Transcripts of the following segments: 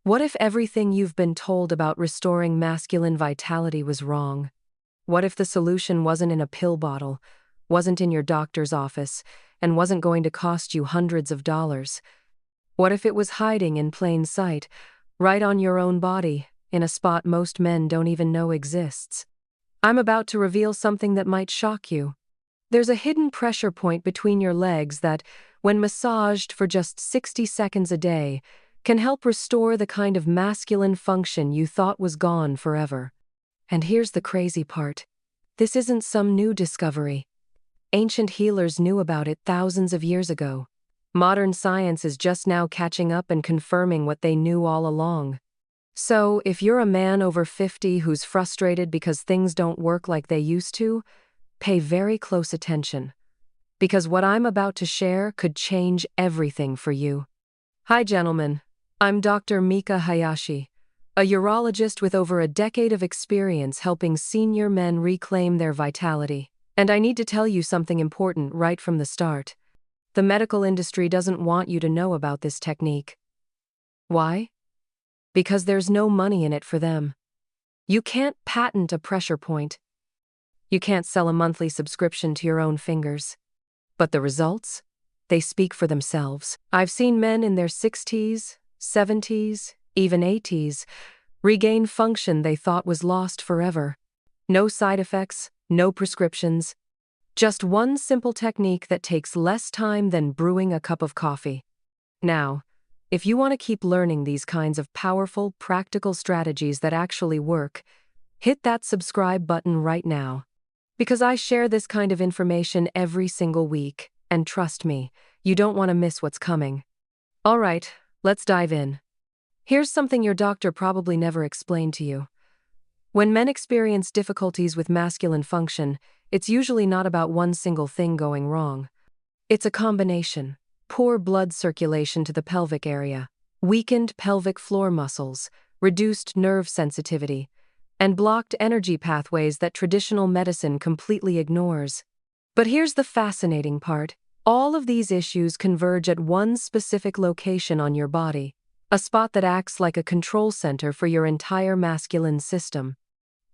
What if everything you've been told about restoring masculine vitality was wrong? What if the solution wasn't in a pill bottle, wasn't in your doctor's office, and wasn't going to cost you hundreds of dollars? What if it was hiding in plain sight, right on your own body, in a spot most men don't even know exists? I'm about to reveal something that might shock you. There's a hidden pressure point between your legs that, when massaged for just 60 seconds a day, can help restore the kind of masculine function you thought was gone forever. And here's the crazy part. This isn't some new discovery. Ancient healers knew about it thousands of years ago. Modern science is just now catching up and confirming what they knew all along. So, if you're a man over 50 who's frustrated because things don't work like they used to, pay very close attention. Because what I'm about to share could change everything for you. Hi, gentlemen. I'm Dr. Mika Hayashi, a urologist with over a decade of experience helping senior men reclaim their vitality. And I need to tell you something important right from the start. The medical industry doesn't want you to know about this technique. Why? Because there's no money in it for them. You can't patent a pressure point. You can't sell a monthly subscription to your own fingers. But the results? They speak for themselves. I've seen men in their 60s, 70s, even 80s, regain function they thought was lost forever. No side effects, no prescriptions. Just one simple technique that takes less time than brewing a cup of coffee. Now, if you want to keep learning these kinds of powerful, practical strategies that actually work, hit that subscribe button right now. Because I share this kind of information every single week, and trust me, you don't want to miss what's coming. All right, let's dive in. Here's something your doctor probably never explained to you. When men experience difficulties with masculine function, it's usually not about one single thing going wrong. It's a combination. Poor blood circulation to the pelvic area, weakened pelvic floor muscles, reduced nerve sensitivity, and blocked energy pathways that traditional medicine completely ignores. But here's the fascinating part. All of these issues converge at one specific location on your body, a spot that acts like a control center for your entire masculine system.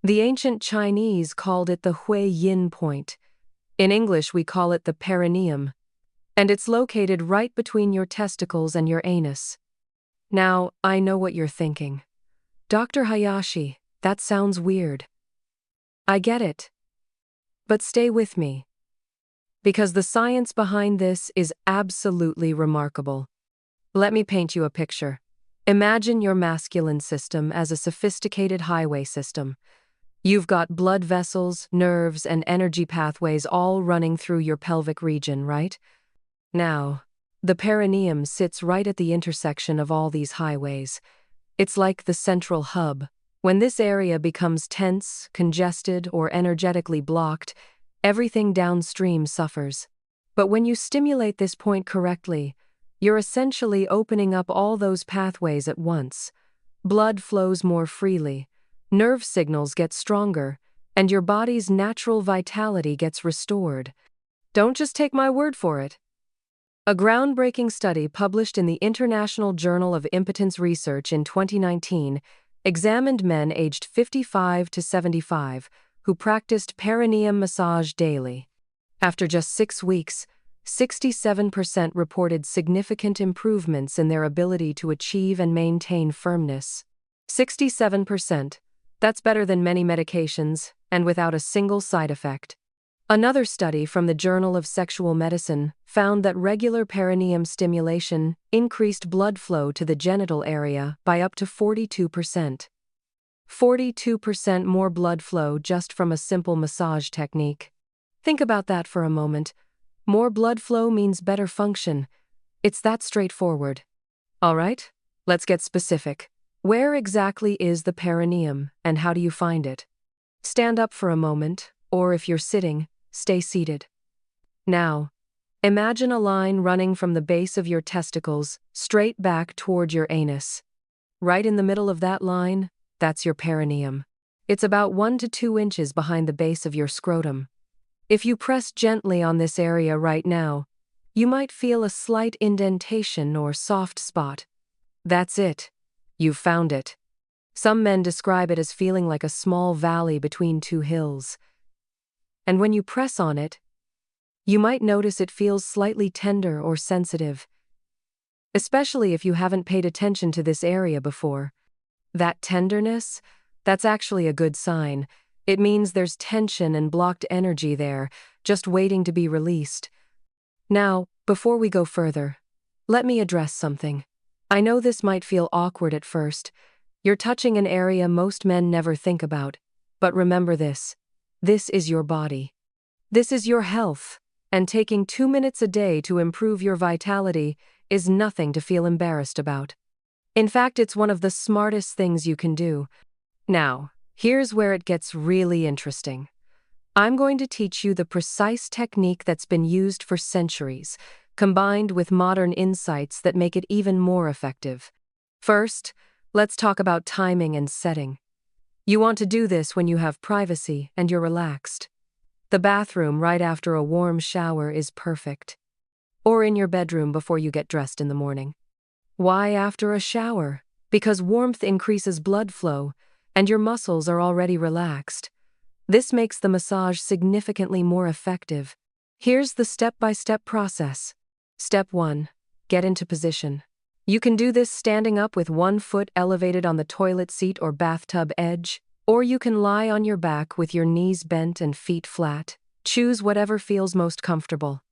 The ancient Chinese called it the Hui Yin point. In English, we call it the perineum. And it's located right between your testicles and your anus. Now, I know what you're thinking. Dr. Hayashi, that sounds weird. I get it. But stay with me. Because the science behind this is absolutely remarkable. Let me paint you a picture. Imagine your masculine system as a sophisticated highway system. You've got blood vessels, nerves, and energy pathways all running through your pelvic region, right? Now, the perineum sits right at the intersection of all these highways. It's like the central hub. When this area becomes tense, congested, or energetically blocked, everything downstream suffers. But when you stimulate this point correctly, you're essentially opening up all those pathways at once. Blood flows more freely, nerve signals get stronger, and your body's natural vitality gets restored. Don't just take my word for it. A groundbreaking study published in the International Journal of Impotence Research in 2019 examined men aged 55 to 75 who practiced perineum massage daily. After just 6 weeks, 67% reported significant improvements in their ability to achieve and maintain firmness. 67%. That's better than many medications, and without a single side effect. Another study from the Journal of Sexual Medicine found that regular perineum stimulation increased blood flow to the genital area by up to 42%. 42% more blood flow just from a simple massage technique. Think about that for a moment. More blood flow means better function. It's that straightforward. All right, let's get specific. Where exactly is the perineum, and how do you find it? Stand up for a moment, or if you're sitting, stay seated. Now, imagine a line running from the base of your testicles straight back toward your anus. Right in the middle of that line, that's your perineum. It's about 1 to 2 inches behind the base of your scrotum. If you press gently on this area right now, you might feel a slight indentation or soft spot. That's it. You've found it. Some men describe it as feeling like a small valley between two hills. And when you press on it, you might notice it feels slightly tender or sensitive, especially if you haven't paid attention to this area before. That tenderness, that's actually a good sign. It means there's tension and blocked energy there, just waiting to be released. Now, before we go further, let me address something. I know this might feel awkward at first. You're touching an area most men never think about. But remember this. This is your body. This is your health. And taking 2 minutes a day to improve your vitality is nothing to feel embarrassed about. In fact, it's one of the smartest things you can do. Now, here's where it gets really interesting. I'm going to teach you the precise technique that's been used for centuries, combined with modern insights that make it even more effective. First, let's talk about timing and setting. You want to do this when you have privacy and you're relaxed. The bathroom right after a warm shower is perfect. Or in your bedroom before you get dressed in the morning. Why after a shower? Because warmth increases blood flow, and your muscles are already relaxed. This makes the massage significantly more effective. Here's the step-by-step process. Step 1. Get into position. You can do this standing up with one foot elevated on the toilet seat or bathtub edge, or you can lie on your back with your knees bent and feet flat. Choose whatever feels most comfortable.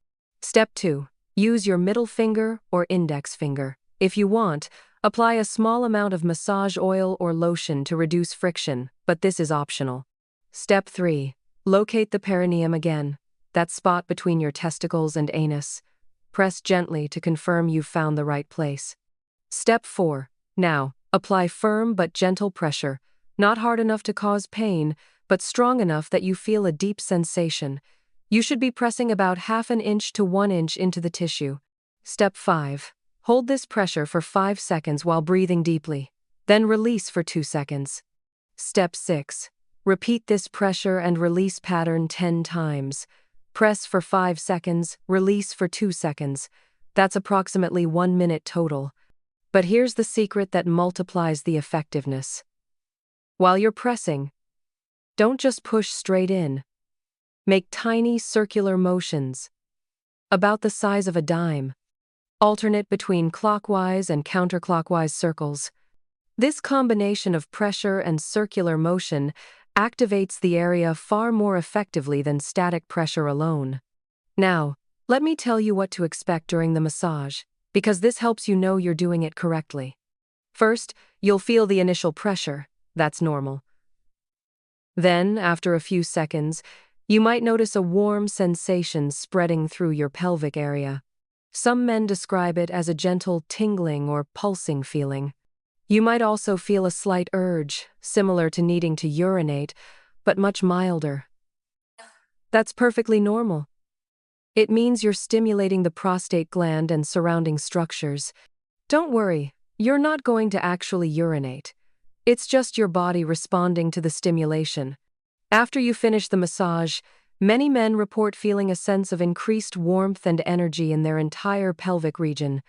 Step 2. Use your middle finger or index finger. If you want, apply a small amount of massage oil or lotion to reduce friction, but this is optional. Step 3. Locate the perineum again, that spot between your testicles and anus. Press gently to confirm you've found the right place. Step 4. Now, apply firm but gentle pressure, not hard enough to cause pain, but strong enough that you feel a deep sensation. You should be pressing about 1/2 inch to 1 inch into the tissue. Step 5. Hold this pressure for 5 seconds while breathing deeply, then release for 2 seconds. Step 6. Repeat this pressure and release pattern 10 times. Press for 5 seconds, release for 2 seconds. That's approximately 1 minute total. But here's the secret that multiplies the effectiveness. While you're pressing, don't just push straight in. Make tiny circular motions, about the size of a dime. Alternate between clockwise and counterclockwise circles. This combination of pressure and circular motion activates the area far more effectively than static pressure alone. Now, let me tell you what to expect during the massage, because this helps you know you're doing it correctly. First, you'll feel the initial pressure. That's normal. Then, after a few seconds, you might notice a warm sensation spreading through your pelvic area. Some men describe it as a gentle tingling or pulsing feeling. You might also feel a slight urge, similar to needing to urinate, but much milder. That's perfectly normal. It means you're stimulating the prostate gland and surrounding structures. Don't worry, you're not going to actually urinate. It's just your body responding to the stimulation. After you finish the massage, many men report feeling a sense of increased warmth and energy in their entire pelvic region.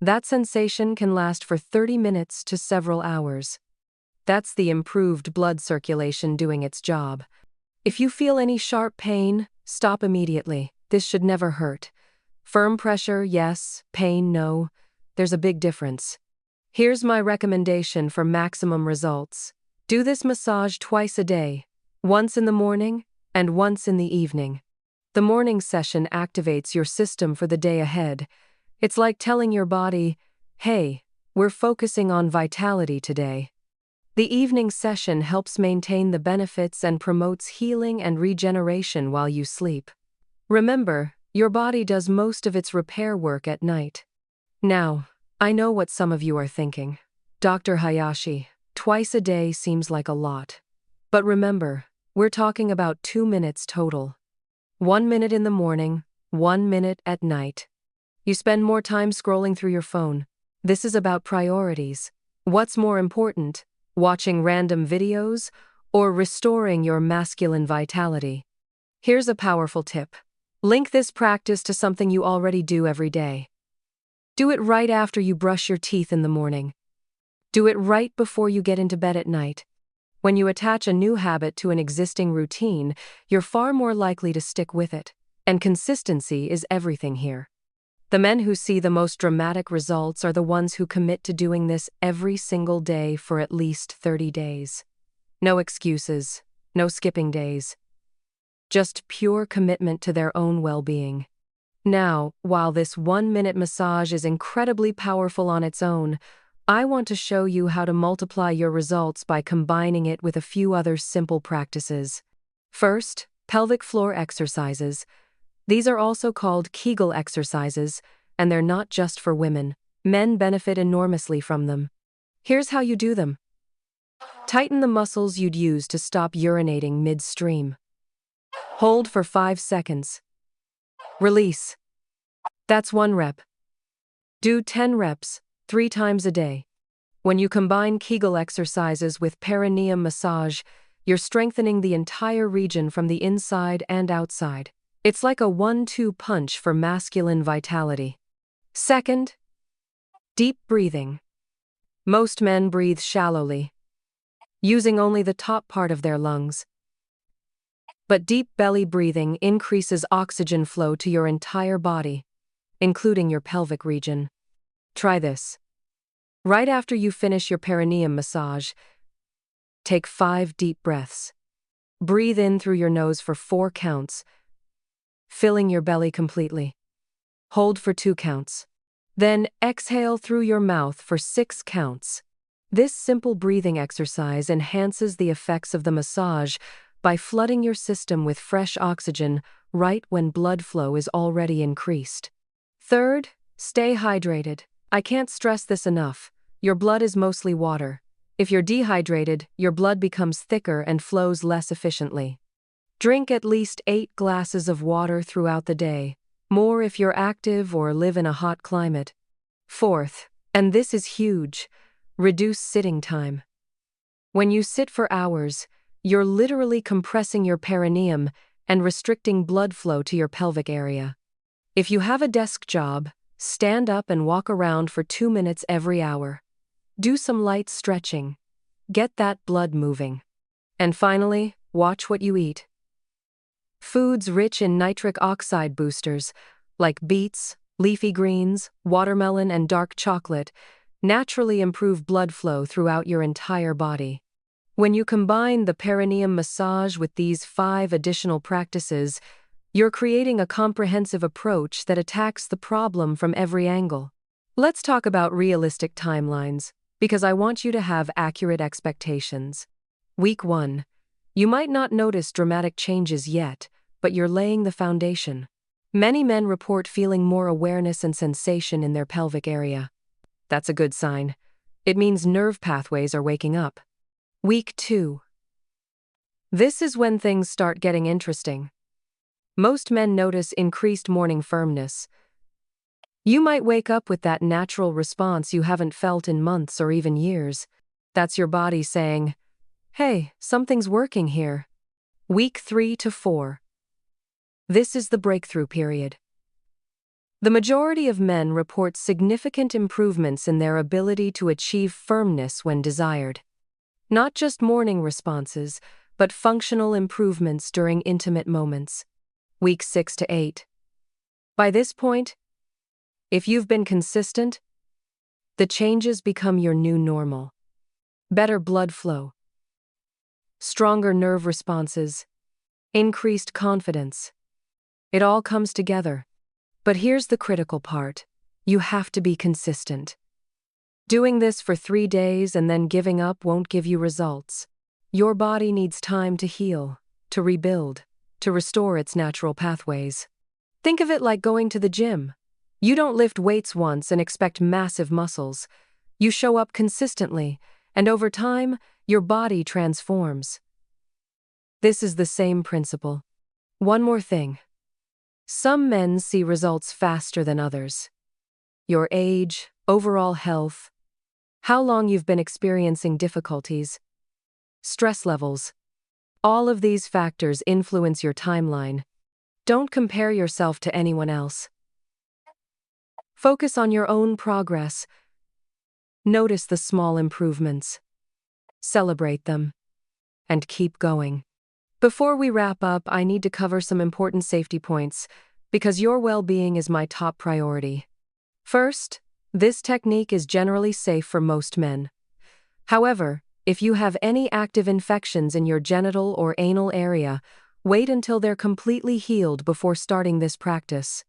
That sensation can last for 30 minutes to several hours. That's the improved blood circulation doing its job. If you feel any sharp pain, stop immediately. This should never hurt. Firm pressure, yes. Pain, no. There's a big difference. Here's my recommendation for maximum results. Do this massage twice a day, once in the morning and once in the evening. The morning session activates your system for the day ahead. It's like telling your body, hey, we're focusing on vitality today. The evening session helps maintain the benefits and promotes healing and regeneration while you sleep. Remember, your body does most of its repair work at night. Now, I know what some of you are thinking. Dr. Hayashi, twice a day seems like a lot. But remember, we're talking about 2 minutes total. 1 minute in the morning, 1 minute at night. You spend more time scrolling through your phone. This is about priorities. What's more important, watching random videos or restoring your masculine vitality? Here's a powerful tip. Link this practice to something you already do every day. Do it right after you brush your teeth in the morning. Do it right before you get into bed at night. When you attach a new habit to an existing routine, you're far more likely to stick with it. And consistency is everything here. The men who see the most dramatic results are the ones who commit to doing this every single day for at least 30 days. No excuses, no skipping days. Just pure commitment to their own well-being. Now, while this 1-minute massage is incredibly powerful on its own, I want to show you how to multiply your results by combining it with a few other simple practices. First, pelvic floor exercises. These are also called Kegel exercises, and they're not just for women. Men benefit enormously from them. Here's how you do them. Tighten the muscles you'd use to stop urinating midstream. Hold for 5 seconds. Release. That's 1 rep. Do 10 reps, 3 times a day. When you combine Kegel exercises with perineum massage, you're strengthening the entire region from the inside and outside. It's like a 1-2 punch for masculine vitality. Second, deep breathing. Most men breathe shallowly, using only the top part of their lungs. But deep belly breathing increases oxygen flow to your entire body, including your pelvic region. Try this. Right after you finish your perineum massage, take 5 deep breaths. Breathe in through your nose for 4 counts, filling your belly completely. Hold for 2 counts. Then exhale through your mouth for 6 counts. This simple breathing exercise enhances the effects of the massage by flooding your system with fresh oxygen right when blood flow is already increased. Third, stay hydrated. I can't stress this enough. Your blood is mostly water. If you're dehydrated, your blood becomes thicker and flows less efficiently. Drink at least 8 glasses of water throughout the day, more if you're active or live in a hot climate. Fourth, and this is huge, reduce sitting time. When you sit for hours, you're literally compressing your perineum and restricting blood flow to your pelvic area. If you have a desk job, stand up and walk around for 2 minutes every hour. Do some light stretching. Get that blood moving. And finally, watch what you eat. Foods rich in nitric oxide boosters, like beets, leafy greens, watermelon, and dark chocolate, naturally improve blood flow throughout your entire body. When you combine the perineum massage with these 5 additional practices, you're creating a comprehensive approach that attacks the problem from every angle. Let's talk about realistic timelines, because I want you to have accurate expectations. Week 1. You might not notice dramatic changes yet, but you're laying the foundation. Many men report feeling more awareness and sensation in their pelvic area. That's a good sign. It means nerve pathways are waking up. Week 2. This is when things start getting interesting. Most men notice increased morning firmness. You might wake up with that natural response you haven't felt in months or even years. That's your body saying, "Hey, something's working here." Week 3 to 4. This is the breakthrough period. The majority of men report significant improvements in their ability to achieve firmness when desired. Not just morning responses, but functional improvements during intimate moments. Week 6 to 8. By this point, if you've been consistent, the changes become your new normal. Better blood flow, stronger nerve responses, increased confidence. It all comes together. But here's the critical part. You have to be consistent. Doing this for 3 days and then giving up won't give you results. Your body needs time to heal, to rebuild, to restore its natural pathways. Think of it like going to the gym. You don't lift weights once and expect massive muscles. You show up consistently, and over time, your body transforms. This is the same principle. One more thing. Some men see results faster than others. Your age, overall health, how long you've been experiencing difficulties, stress levels. All of these factors influence your timeline. Don't compare yourself to anyone else. Focus on your own progress. Notice the small improvements. Celebrate them. And keep going. Before we wrap up, I need to cover some important safety points, because your well-being is my top priority. First, this technique is generally safe for most men. However, if you have any active infections in your genital or anal area, wait until they're completely healed before starting this practice.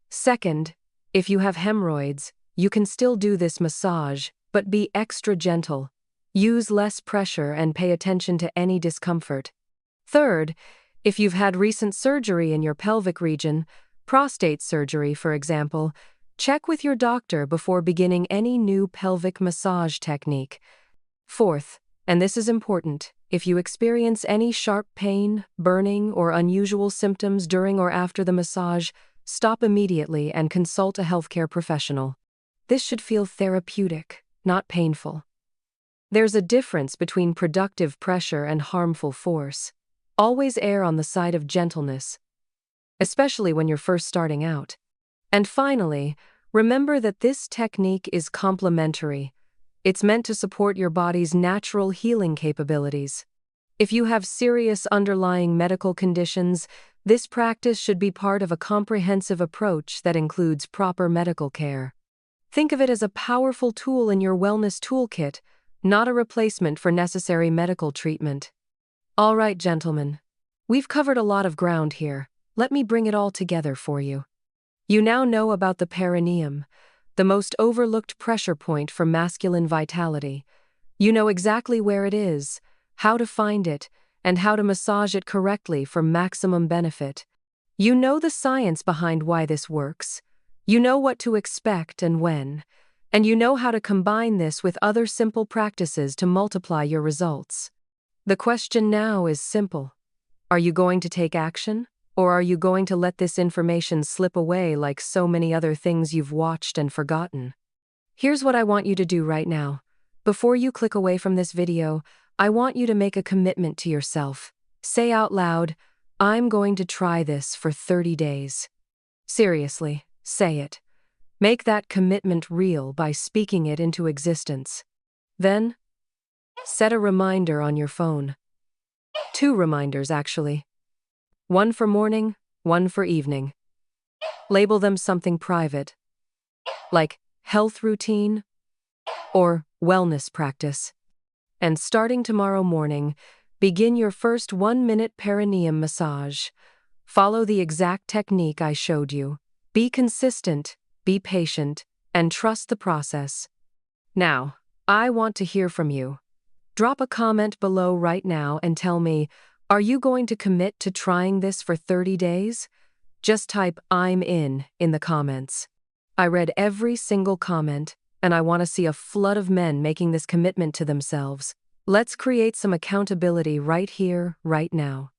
Second, if you have hemorrhoids, you can still do this massage, but be extra gentle. Use less pressure and pay attention to any discomfort. Third, if you've had recent surgery in your pelvic region, prostate surgery, for example, check with your doctor before beginning any new pelvic massage technique. Fourth, and this is important, if you experience any sharp pain, burning, or unusual symptoms during or after the massage, stop immediately and consult a healthcare professional. This should feel therapeutic, not painful. There's a difference between productive pressure and harmful force. Always err on the side of gentleness, especially when you're first starting out. And finally, remember that this technique is complementary. It's meant to support your body's natural healing capabilities. If you have serious underlying medical conditions, this practice should be part of a comprehensive approach that includes proper medical care. Think of it as a powerful tool in your wellness toolkit, not a replacement for necessary medical treatment. All right, gentlemen. We've covered a lot of ground here. Let me bring it all together for you. You now know about the perineum, the most overlooked pressure point for masculine vitality. You know exactly where it is, how to find it, and how to massage it correctly for maximum benefit. You know the science behind why this works. You know what to expect and when. And you know how to combine this with other simple practices to multiply your results. The question now is simple. Are you going to take action? Or are you going to let this information slip away like so many other things you've watched and forgotten? Here's what I want you to do right now. Before you click away from this video, I want you to make a commitment to yourself. Say out loud, I'm going to try this for 30 days. Seriously, say it. Make that commitment real by speaking it into existence. Then, set a reminder on your phone. 2 reminders, actually. One for morning, one for evening. Label them something private, like health routine or wellness practice. And starting tomorrow morning, begin your first 1-minute perineum massage. Follow the exact technique I showed you. Be consistent, be patient, and trust the process. Now, I want to hear from you. Drop a comment below right now and tell me, are you going to commit to trying this for 30 days? Just type I'm in the comments. I read every single comment, and I want to see a flood of men making this commitment to themselves. Let's create some accountability right here, right now.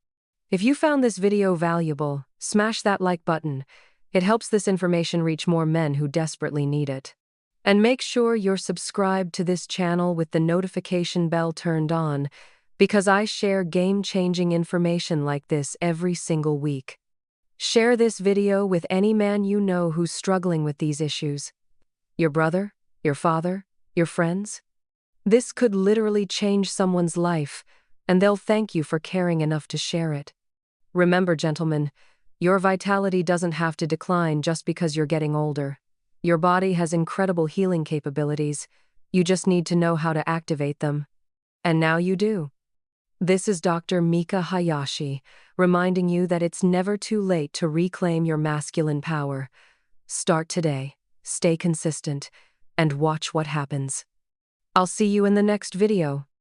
If you found this video valuable, smash that like button. It helps this information reach more men who desperately need it. And make sure you're subscribed to this channel with the notification bell turned on, because I share game-changing information like this every single week. Share this video with any man you know who's struggling with these issues. Your brother, your father, your friends. This could literally change someone's life, and they'll thank you for caring enough to share it. Remember, gentlemen, your vitality doesn't have to decline just because you're getting older. Your body has incredible healing capabilities. You just need to know how to activate them. And now you do. This is Dr. Mika Hayashi, reminding you that it's never too late to reclaim your masculine power. Start today, stay consistent, and watch what happens. I'll see you in the next video.